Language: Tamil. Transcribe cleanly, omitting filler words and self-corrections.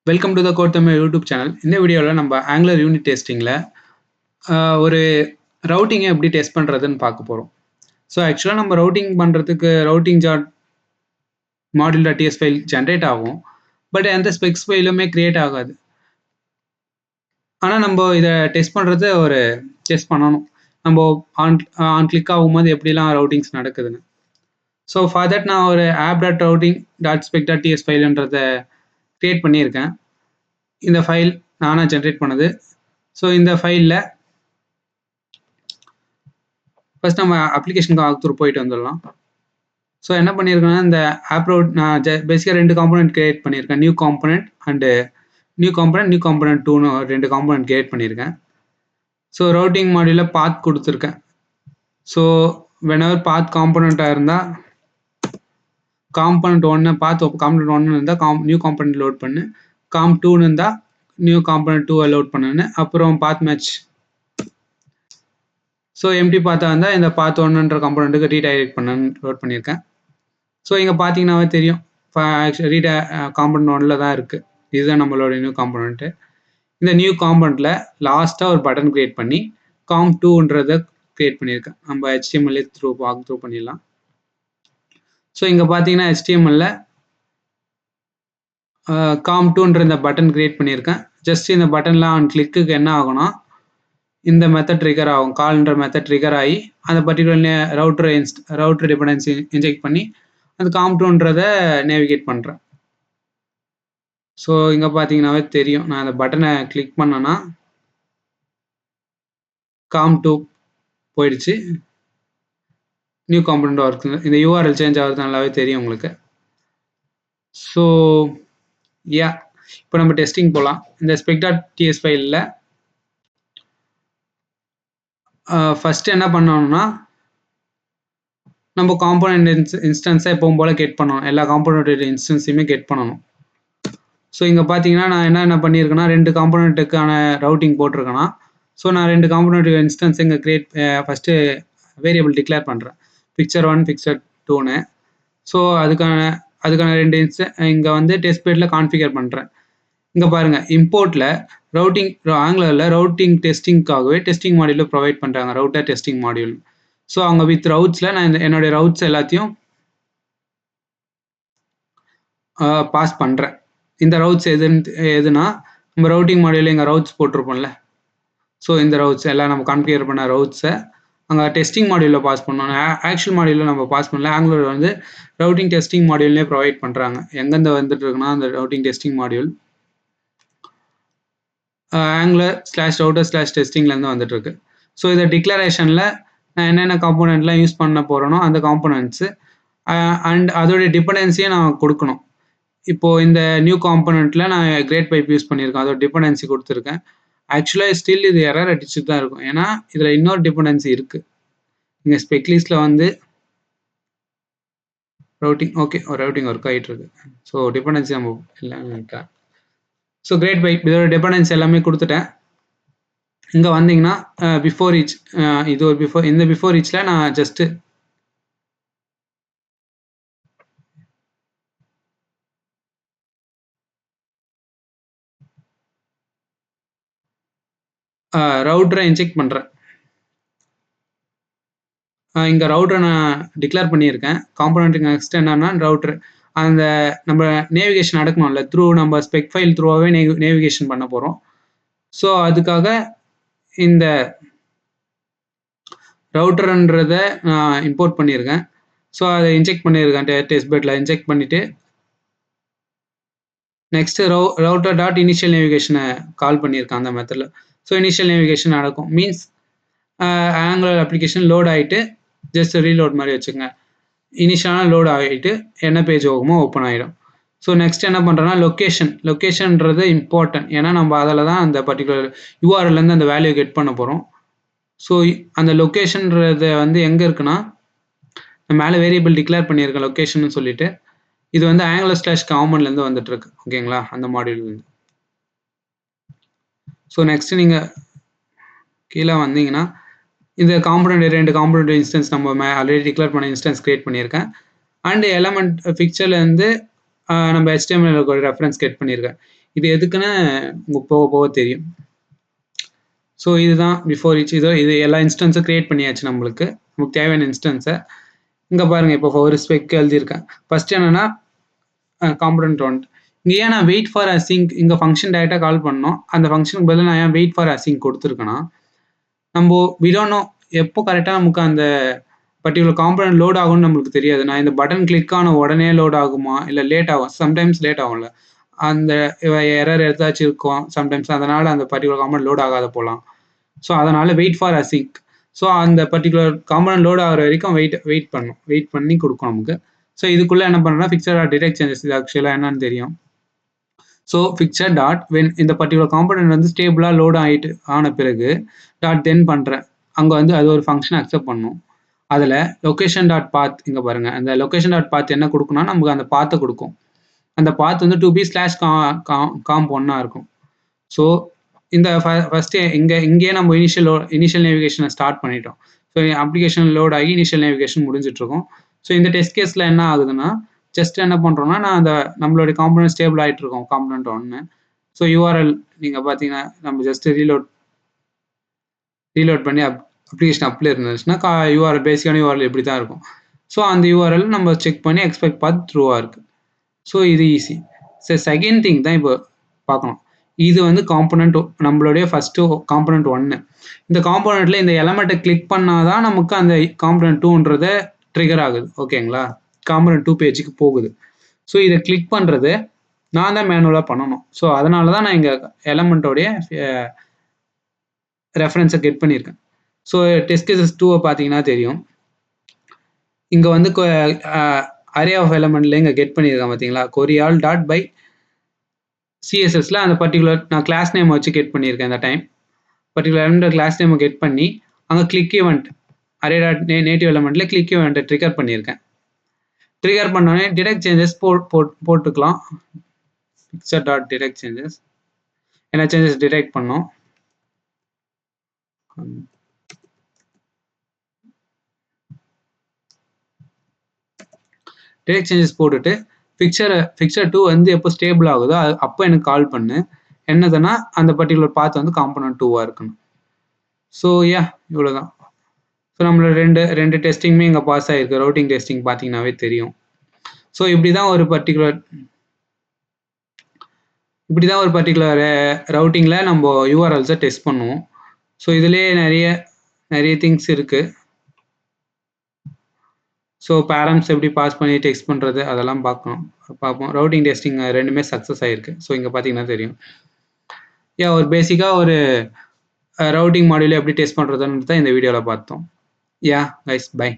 Welcome to the code Tamil YouTube channel. இந்த வீடியோவில் நம்ம ஆங்குலர் யூனிட் டெஸ்டிங்கில் ஒரு ரவுட்டிங்கை எப்படி டெஸ்ட் பண்ணுறதுன்னு பார்க்க போகிறோம். ஸோ ஆக்சுவலாக நம்ம ரவுட்டிங் பண்ணுறதுக்கு ரவுட்டிங் ஜாட் module.ts ஃபைல் ஜென்ரேட் ஆகும். பட் எந்த ஸ்பெக்ஸ் ஃபைலுமே க்ரியேட் ஆகாது. ஆனால் நம்ம இதை டெஸ்ட் பண்ணுறது ஒரு டெஸ்ட் பண்ணணும். நம்ம ஆன் கிளிக் ஆகும்போது எப்படிலாம் ரவுட்டிங்ஸ் நடக்குதுன்னு. ஸோ ஃபார் தட் நான் ஒரு app.routing.spec.ts ஃபைலுன்றதை க்ரியேட் பண்ணியிருக்கேன். இந்த ஃபைல் நானாக ஜென்ரேட் பண்ணது. ஸோ இந்த ஃபைலில் ஃபர்ஸ்ட் நம்ம அப்ளிகேஷனுக்கு ஆக்தூர் போயிட்டு வந்துடலாம். ஸோ என்ன பண்ணியிருக்கேன்னா இந்த ஆப் ரவுட் நான் பேசிக்காக 2 காம்பனண்ட் கிரியேட் பண்ணியிருக்கேன். New component and new component 2ன்னு 2 காம்பனண்ட் கிரியேட் பண்ணியிருக்கேன். ஸோ ரவுட்டிங் மாடியூலில் பாத் கொடுத்துருக்கேன். ஸோ வெனவர் பாத் காம்பனண்ட்டாக இருந்தால் காம்பனண்ட் 1 பாத் காம்பனண்ட் 1 இருந்தால் நியூ காம்பனண்ட் லோட் பண்ணு, காம் 2ன்னு இருந்தால் நியூ காம்பனண்ட் 2 லோட் பண்ணுன்னு, அப்புறம் பாத் மேட்ச். ஸோ எம்டி பார்த்தா இருந்தால் இந்த பாத் 1ன்ற காம்பனண்ட்டுக்கு ரீடைரக்ட் பண்ணு லோட் பண்ணியிருக்கேன். ஸோ இங்கே பார்த்தீங்கன்னாவே தெரியும் காம்பனண்ட் 1ல் தான் இருக்குது. இதுதான் நம்மளோட நியூ காம்பனண்ட்டு. இந்த நியூ காம்பனண்ட்டில் லாஸ்ட்டாக ஒரு பட்டன் க்ரியேட் பண்ணி காம் 2ன்றதை க்ரியேட் பண்ணியிருக்கேன். நம்ம HTML வாக் த்ரூ பண்ணிடலாம். ஸோ இங்கே பார்த்தீங்கன்னா HTML காம் 2ன்ற இந்த பட்டன் க்ரியேட் பண்ணியிருக்கேன். ஜஸ்ட் இந்த பட்டன்லாம் ஆன் கிளிக்குக்கு என்ன ஆகும்னா இந்த மெத்தட் ட்ரிகர் ஆகும். கால்ன்ற மெத்தட் ட்ரிகர் ஆகி அந்த பர்டிகுலர் ரவுட்டர் டிபெண்டன்சி இன்ஜெக்ட் பண்ணி அந்த காம் 2ன்றதை நேவிகேட் பண்ணுறேன். ஸோ இங்கே பார்த்தீங்கன்னாவே தெரியும். நான் அந்த பட்டனை கிளிக் பண்ணேன்னா காம் 2 போயிடுச்சு. நியூ காம்பனண்ட் ஒர்க் இந்த URL சேஞ்ச் ஆகிறது நல்லாவே தெரியும் உங்களுக்கு. ஸோ இப்போ நம்ம டெஸ்டிங் போகலாம். இந்த spec.ts ஃபைலில் ஃபஸ்ட்டு என்ன பண்ணணும்னா நம்ம காம்பனண்ட் இன்ஸ்டன்ஸை எப்பவும் போல் கெட் பண்ணணும். எல்லா காம்பனண்ட் இன்ஸ்டன்ஸையுமே கெட் பண்ணணும். ஸோ இங்கே பார்த்தீங்கன்னா நான் என்ன பண்ணியிருக்கேன்னா 2 காம்பனண்ட்டுக்கான ரவுட்டிங் போட்டிருக்கேன்னா, ஸோ நான் 2 காம்பனண்ட் இன்ஸ்டன்ஸ் இங்கே ஃபஸ்ட்டு வேரியபிள் டிக்ளேர் பண்ணுறேன். picture 1 picture 2ன்னு. ஸோ அதுக்கான 2 இங்கே வந்து டெஸ்ட் பேட்டில் கான்ஃபிகர் பண்ணுறேன். இங்கே பாருங்கள் இம்போர்ட்டில் ரவுட்டிங் ஆங்குலரில் ரவுட்டிங் டெஸ்டிங்காகவே டெஸ்டிங் மாடியூலில் ப்ரொவைட் பண்ணுறாங்க, ரவுட்டர் டெஸ்டிங் மாடியூல். ஸோ அவங்க வித் ரவுட்ஸில் நான் என்னுடைய ரவுட்ஸ் எல்லாத்தையும் பாஸ் பண்ணுறேன். இந்த ரவுட்ஸ் எதுனா நம்ம ரவுட்டிங் மாடியூலில் இங்கே ரவுட்ஸ் போட்டிருப்போம்ல. ஸோ இந்த ரவுட்ஸ் எல்லாம் நம்ம கான்ஃபிகர் பண்ண ரவுட்ஸை அங்கே டெஸ்டிங் மாடியூலில் பாஸ் பண்ணணும். ஆக்சுவல் மாடியூலில் நம்ம பாஸ் பண்ணல. ஆங்குலர் வந்து ரவுட்டிங் டெஸ்டிங் மாடியூல்லே ப்ரொவைட் பண்ணுறாங்க. எங்கேருந்து வந்துட்டு இருக்குன்னா அந்த ரவுட்டிங் டெஸ்டிங் மாடியூல் Angular/router/testingலேருந்து வந்துட்டு இருக்கு. ஸோ இந்த டிக்ளரேஷனில் நான் என்னென்ன காம்போனண்ட்லாம் யூஸ் பண்ண போகிறேனோ அந்த காம்போனண்ட்ஸு அண்ட் அதோடைய டிபெண்டன்சியை நான் கொடுக்கணும். இப்போது இந்த நியூ காம்போனண்ட்டில் நான் கிரேட் பைப் யூஸ் பண்ணியிருக்கேன். அதோட டிபெண்டன்சி கொடுத்துருக்கேன். ஆக்சுவலாக ஸ்டில் இது எரர் அடிச்சுட்டு தான் இருக்கும். ஏன்னா இதில் இன்னொரு டிபெண்டன்சி இருக்குது. இங்கே ஸ்பெக்லிஸ்ட்டில் வந்து ரவுட்டிங் ரவுட்டிங் ஒர்க் ஆகிட்டு இருக்கு. ஸோ டிபெண்டன்சி நம்ம இல்லைன்னு. ஸோ கிரேட் பைப் இதோட டிபெண்டன்சி எல்லாமே கொடுத்துட்டேன். இங்கே வந்தீங்கன்னா பிஃபோர் ஈச் இது ஒரு பிஃபோர் ஈச்சில் நான் ஜஸ்ட்டு ரவுட்டரை இன்ஜெக்ட் பண்ணுறேன். இங்கே ரவுட்டரை நான் டிக்ளேர் பண்ணியிருக்கேன். காம்போனண்ட்டுக்கு நெக்ஸ்ட் என்னன்னா ரவுட்ரு அந்த நம்ம நேவிகேஷன் நடக்கணும்ல, நம்ம ஸ்பெக் ஃபைல் த்ரூவாகவே நேவிகேஷன் பண்ண போகிறோம். ஸோ அதுக்காக இந்த ரவுட்டர்ன்றதை நான் இம்போர்ட் பண்ணியிருக்கேன். ஸோ அதை இன்ஜெக்ட் பண்ணியிருக்கேன் டெஸ்ட் பெட்டில் இன்ஜெக்ட் பண்ணிவிட்டு நெக்ஸ்ட்டு router.initial நேவிகேஷனை கால் பண்ணியிருக்கேன் அந்த மெத்தடில். ஸோ இனிஷியல் நேவிகேஷன் நடக்கும். மீன்ஸ் ஆங்குலர் அப்ளிகேஷன் லோட் ஆகிட்டு ஜஸ்ட் ரீலோட் மாதிரி வச்சுக்கோங்க. இனிஷியலாக லோட் ஆகிட்டு என்ன பேஜ் ஆகுமோ ஓப்பன் ஆகிடும். ஸோ நெக்ஸ்ட் என்ன பண்ணுறேன்னா லொக்கேஷன்ன்றது இம்பார்ட்டன்ட். ஏன்னா நம்ம அதில் தான் அந்த பர்டிகுலர் URLலேருந்து அந்த வேல்யூ கெட் பண்ண போகிறோம். ஸோ அந்த லொக்கேஷன்றது வந்து எங்கே இருக்குன்னா நான் மேலே வேரியபிள் டிக்ளேர் பண்ணியிருக்கேன் லொக்கேஷன் சொல்லிட்டு. இது வந்து Angular/common-லேருந்து வந்துட்டு இருக்கு. ஓகேங்களா, அந்த மாடியூல்லேருந்து. ஸோ நெக்ஸ்ட் நீங்கள் கீழே வந்தீங்கன்னா இந்த காம்பனண்ட் 2 காம்பனண்ட் இன்ஸ்டன்ஸ் நம்ம ஆல்ரெடி டிக்ளேர் பண்ண இன்ஸ்டன்ஸ் கிரியேட் பண்ணியிருக்கேன். அண்ட் எலமெண்ட் பிக்சர்லேருந்து நம்ம HTML ஒரு ரெஃபரன்ஸ் கெட் பண்ணியிருக்கேன். இது எதுக்குன்னு போக போக தெரியும். ஸோ இதுதான் பிஃபோர் ஈச். இது எல்லா இன்ஸ்டன்ஸும் கிரியேட் பண்ணியாச்சு நம்மளுக்கு தேவையான இன்ஸ்டன்ஸை. இங்கே பாருங்கள், இப்போ ஒரு ஸ்பெக் எழுதியிருக்கேன். ஃபர்ஸ்ட் என்னன்னா காம்பனன்ட் ஒன். இங்கே ஏன் நான் வெயிட் ஃபார் அசிங் இங்கே ஃபங்க்ஷன் டைரெக்டாக கால் பண்ணோம், அந்த ஃபங்க்ஷனுக்கு பதில் நான் ஏன் வெயிட் ஃபார் அசிங் கொடுத்துருக்கேன்னா, நம்ம விடோனோ எப்போ கரெக்டாக நமக்கு அந்த பர்டிகுலர் காம்பனன்ட் லோட் ஆகும்னு நம்மளுக்கு தெரியாது. நான் இந்த பட்டன் கிளிக் ஆன உடனே லோட் ஆகுமா இல்லை லேட் ஆகும், சம்டைம்ஸ் லேட் ஆகும்ல, அந்த எரர் ஏதாச்சும் இருக்கும் சம்டைம்ஸ், அதனால் அந்த பர்டிகுலர் காம்பனன்ட் லோட் ஆகாத போகலாம். ஸோ அதனால் வெயிட் ஃபார் அசிங். ஸோ அந்த பர்டிகுலர் காம்பனன்ட் லோட் ஆகிற வரைக்கும் வெயிட் பண்ணி கொடுக்கும் நமக்கு. ஸோ இதுக்குள்ளே என்ன பண்ணுறேன்னா ஃபிக்சர் டாட் டிடெக்ட் சேஞ்சஸ். இது ஆக்சுவலாக என்னன்னு தெரியும். ஸோ ஃபிக்சர் டாட் வென் இந்த பர்டிகுலர் காம்பனன்ட் வந்து ஸ்டேபிளாக லோட் ஆன பிறகு டாட் தென் பண்ணுறேன். அங்கே வந்து அது ஒரு ஃபங்க்ஷன் அக்செப்ட் பண்ணும். அதில் லொக்கேஷன் டாட் பாத் இங்கே பாருங்கள், அந்த லொக்கேஷன் டாட் பாத் என்ன கொடுக்குன்னா நமக்கு அந்த பாத்தை கொடுக்கும். அந்த பாத் வந்து 2b/comp1 இருக்கும். ஸோ இந்த ஃபஸ்ட்டு இங்கேயே நம்ம இனிஷியல் நேவிகேஷனை ஸ்டார்ட் பண்ணிட்டோம். ஸோ அப்ளிகேஷன் லோட் ஆகி இனிஷியல் நேவிகேஷன் முடிஞ்சிட்ருக்கோம். ஸோ இந்த டெஸ்ட் கேஸில் என்ன ஆகுதுன்னா, ஜஸ்ட் என்ன பண்ணுறோம்னா, நான் அந்த நம்மளுடைய காம்பனன்ட் ஸ்டேபிள் ஆகிட்டு இருக்கோம் காம்பனன்ட் ஒன்று. ஸோ யூஆர்எல் நீங்கள் பார்த்தீங்கன்னா நம்ம ஜஸ்ட் ரீலோட் பண்ணி அப்ளிகேஷன் அப்ளை இருந்துச்சுன்னா யூஆர்எல் பேசிக்கான யூஆர்எல் எப்படி தான் இருக்கும். ஸோ அந்த யூஆர்எல் நம்ம செக் பண்ணி எக்ஸ்பெக்ட் பார்த்து ட்ரூவாக இருக்குது. ஸோ இது ஈஸி. சரி, செகண்ட் திங் தான் இப்போ பார்க்கணும். இது வந்து காம்பனன்ட் நம்மளுடைய ஃபஸ்ட்டு காம்பனன்ட் ஒன்று. இந்த காம்பனண்ட்டில் இந்த எலமெண்ட்டை கிளிக் பண்ணால் தான் நமக்கு அந்த காம்பனன்ட் 2ன்றத ட்ரிகர் ஆகுது. ஓகேங்களா, காம்பனன்ட் 2 பேஜுக்கு போகுது. ஸோ இதை கிளிக் பண்ணுறது நான் தான் மேனுவலாக பண்ணணும். ஸோ அதனால தான் நான் இங்கே எலமெண்ட்டோடைய ரெஃபரன்ஸை கெட் பண்ணியிருக்கேன். ஸோ டெஸ்ட் கேசஸ் 2 பார்த்தீங்கன்னா தெரியும். இங்கே வந்து அரே ஆஃப் எலமெண்ட்ல இங்கே கெட் பண்ணியிருக்கேன் பார்த்தீங்களா, கொரியால் டாட் பை சிஎஸ்எஸ்ல அந்த பர்டிகுலர் நான் கிளாஸ் நேம் வச்சு கெட் பண்ணியிருக்கேன். இந்த time particular element class name get பண்ணி அங்கே click event array dot native எலமெண்ட்ல கிளிக் ஈவெண்ட்டை ட்ரிகர் பண்ணியிருக்கேன். ட்ரிகர் பண்ணோடனே டிடெக்ட் சேஞ்சஸ் போட்டுக்கலாம். பிக்சர் டாட் டிடெக்ட் சேஞ்சஸ் என்ன சேஞ்சஸ் டிடெக்ட் பண்ணோம். டிடெக்ட் சேஞ்சஸ் போட்டுட்டு ஃபிக்சர் 2 வந்து எப்போ ஸ்டேபிள் ஆகுதோ அப்போ எனக்கு கால் பண்ணு. என்னதுன்னா அந்த பர்டிகுலர் பாத் வந்து காம்பனன்ட் 2வாக இருக்கணும். ஸோ இவ்வளோதான். ஸோ நம்மளோட ரெண்டு டெஸ்டிங்குமே இங்கே பாஸ் ஆகிருக்கு. ரவுட்டிங் டெஸ்டிங் பார்த்தீங்கன்னாவே தெரியும். ஸோ இப்படி தான் ஒரு பர்டிகுலர் ரவுட்டிங்கில் நம்ம யூஆர்எல்ஸை டெஸ்ட் பண்ணுவோம். ஸோ இதுலேயே நிறைய திங்ஸ் இருக்குது. ஸோ பேரம்ஸ் எப்படி பாஸ் பண்ணி டெக்ஸ்ட் பண்ணுறது அதெல்லாம் பார்ப்போம். ரவுட்டிங் டெஸ்டிங் ரெண்டுமே சக்ஸஸ் ஆகிருக்கு. ஸோ இங்கே பார்த்தீங்கன்னா தெரியும். ஒரு பேசிக்காக ஒரு ரவுட்டிங் மாடியூல் எப்படி டெஸ்ட் பண்ணுறதுன்னு தான் இந்த வீடியோவில் பார்த்தோம். Guys, by.